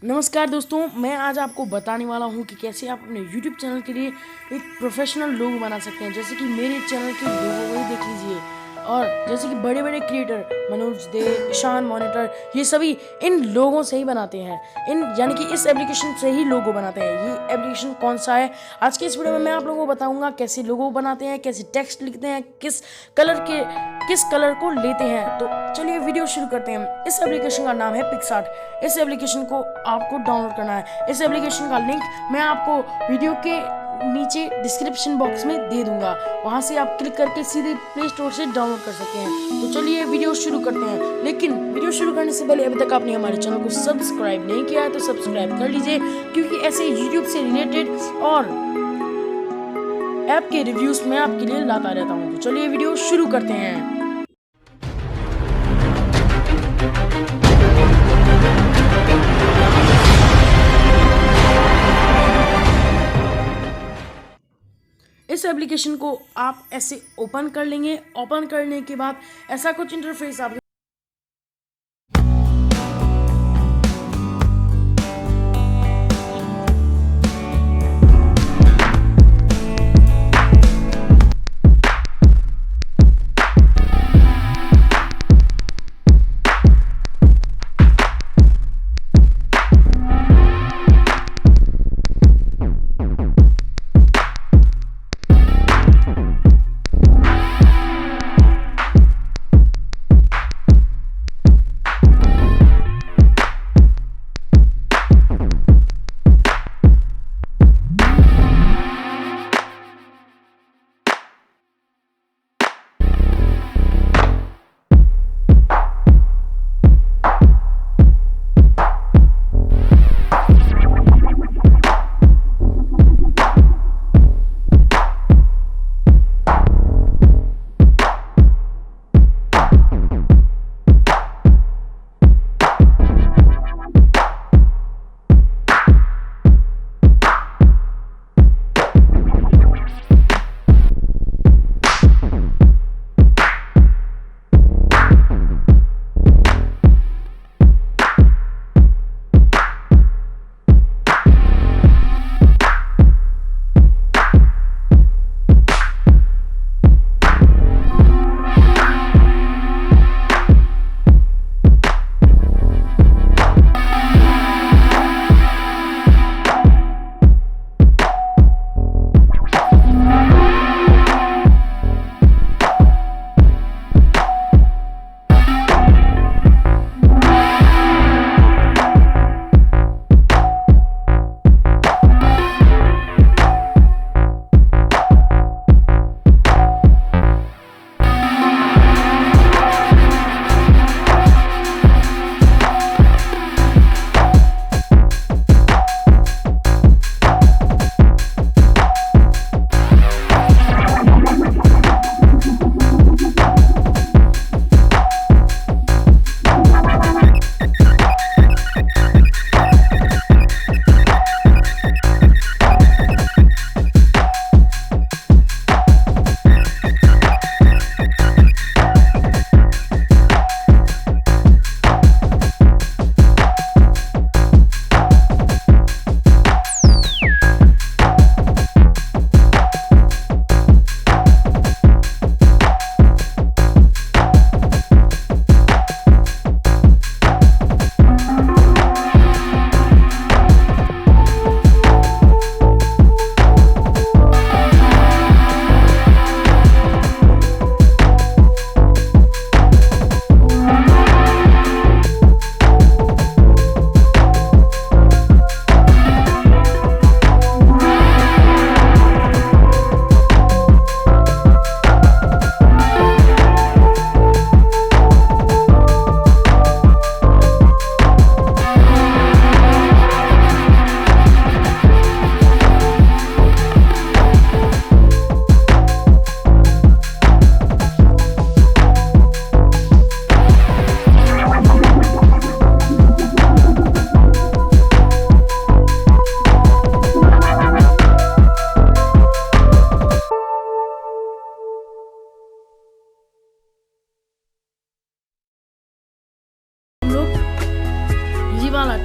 नमस्कार दोस्तों, मैं आज आपको बताने वाला हूं कि कैसे आप अपने YouTube चैनल के लिए एक प्रोफेशनल लोगो बना सकते हैं। जैसे कि मेरे चैनल के लोगो को ही देख लीजिए, और जैसे कि बड़े बड़े क्रिएटर मनोज दे, शान मॉनिटर, ये सभी इन लोगों से ही बनाते हैं। यानी कि इस एप्लीकेशन से ही लोगो बनाते हैं। ये एप्लीकेशन कौन सा है, आज के इस वीडियो में मैं आप लोगों को बताऊंगा कैसे लोगो बनाते हैं, कैसे टेक्स्ट लिखते हैं, किस कलर को लेते हैं। तो चलिए वीडियो शुरू करते हैं। इस एप्लीकेशन का नाम है पिक्सार्ट। इस एप्लीकेशन को आपको डाउनलोड करना है। इस एप्लीकेशन का लिंक मैं आपको वीडियो के नीचे डिस्क्रिप्शन बॉक्स में दे दूंगा, वहां से आप क्लिक करके सीधे प्ले स्टोर से डाउनलोड कर सकते हैं। तो चलिए वीडियो शुरू करते हैं। लेकिन वीडियो शुरू करने से पहले अभी तक आपने हमारे चैनल को सब्सक्राइब नहीं किया है तो सब्सक्राइब कर लीजिए, क्योंकि ऐसे यूट्यूब से रिलेटेड और ऐप के रिव्यूज मैं आपके लिए लाता रहता हूँ। तो चलिए वीडियो शुरू करते हैं। इस एप्लीकेशन को आप ऐसे ओपन कर लेंगे। ओपन करने के बाद ऐसा कुछ इंटरफेस आप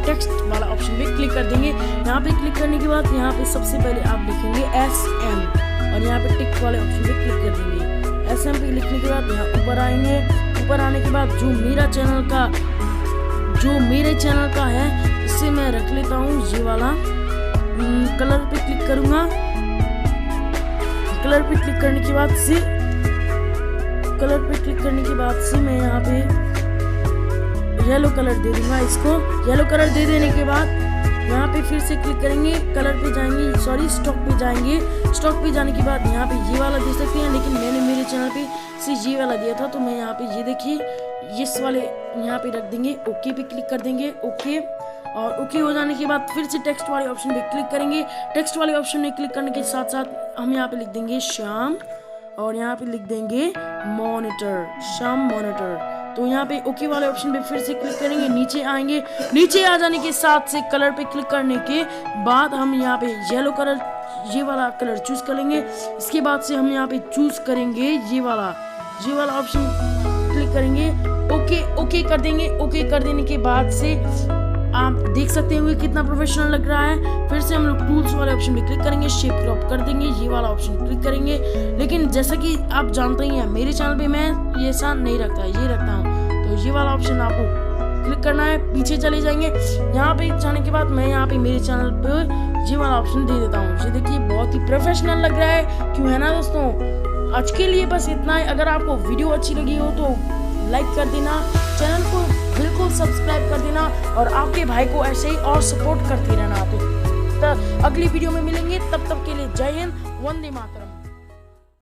टेक्स्ट वाला ऑप्शन पे क्लिक कर देंगे। यहाँ पे क्लिक करने के बाद यहाँ पे सबसे पहले आप लिखेंगे SM और यहाँ पे टिक वाले ऑप्शन पे क्लिक कर देंगे। SM पे लिखने के बाद यहाँ ऊपर आएंगे। ऊपर आने के बाद जो मेरे चैनल का है इससे मैं रख लेता हूँ ये वाला। कलर पे क्लिक करूंगा। कलर पे क्लिक करने के बाद से मैं यहाँ पे येलो कलर दे दूंगा इसको। येलो कलर दे देने के बाद यहाँ पे फिर से क्लिक करेंगे, कलर पे जाएंगे, स्टॉक पे जाएंगे। स्टॉक पे जाने के बाद यहाँ पे ये वाला दे सकते हैं, लेकिन मैंने मेरे चैनल पे से ये वाला दिया था तो मैं यहाँ पे ये देखिए इस वाले यहाँ पे रख देंगे। ओके पे क्लिक कर देंगे। ओके और ओके हो जाने के बाद फिर से टेक्स्ट वाले ऑप्शन पे क्लिक करेंगे। टेक्स्ट वाले ऑप्शन में क्लिक करने के साथ साथ हम यहाँ पे लिख देंगे श्याम और यहाँ पे लिख देंगे मॉनिटर, श्याम मॉनिटर। तो यहाँ पे ओके वाले ऑप्शन पे फिर से क्लिक करेंगे, नीचे आएंगे। नीचे आ जाने के साथ से कलर पे क्लिक करने के बाद हम यहाँ पे येलो कलर, ये वाला कलर चूज कर लेंगे। इसके बाद से हम यहाँ पे चूज करेंगे ये वाला ऑप्शन क्लिक करेंगे। ओके कर देंगे। ओके कर देने के बाद से आप देख सकते हैं कितना प्रोफेशनल लग रहा है। फिर से हम लोग टूल्स वाले ऑप्शन पे क्लिक करेंगे, शेप क्रॉप कर देंगे, ये वाला ऑप्शन क्लिक करेंगे। लेकिन जैसा कि आप जानते ही हैं मेरे चैनल पे मैं ये ऐसा नहीं रखता, ये रखता हूँ। तो ये वाला ऑप्शन आपको क्लिक करना है, पीछे चले जाएंगे। यहाँ पे जाने के बाद मैं यहाँ पे मेरे चैनल पे ये वाला ऑप्शन दे देता हूँ। ये देखिए बहुत ही प्रोफेशनल लग रहा है, क्यों है ना दोस्तों। आज के लिए बस इतना है। अगर आपको वीडियो अच्छी लगी हो तो लाइक कर देना, चैनल को बिल्कुल सब्सक्राइब कर देना और आपके भाई को ऐसे ही और सपोर्ट करते रहना। तो अगली वीडियो में मिलेंगे, तब तक के लिए जय हिंद, वंदे मातरम।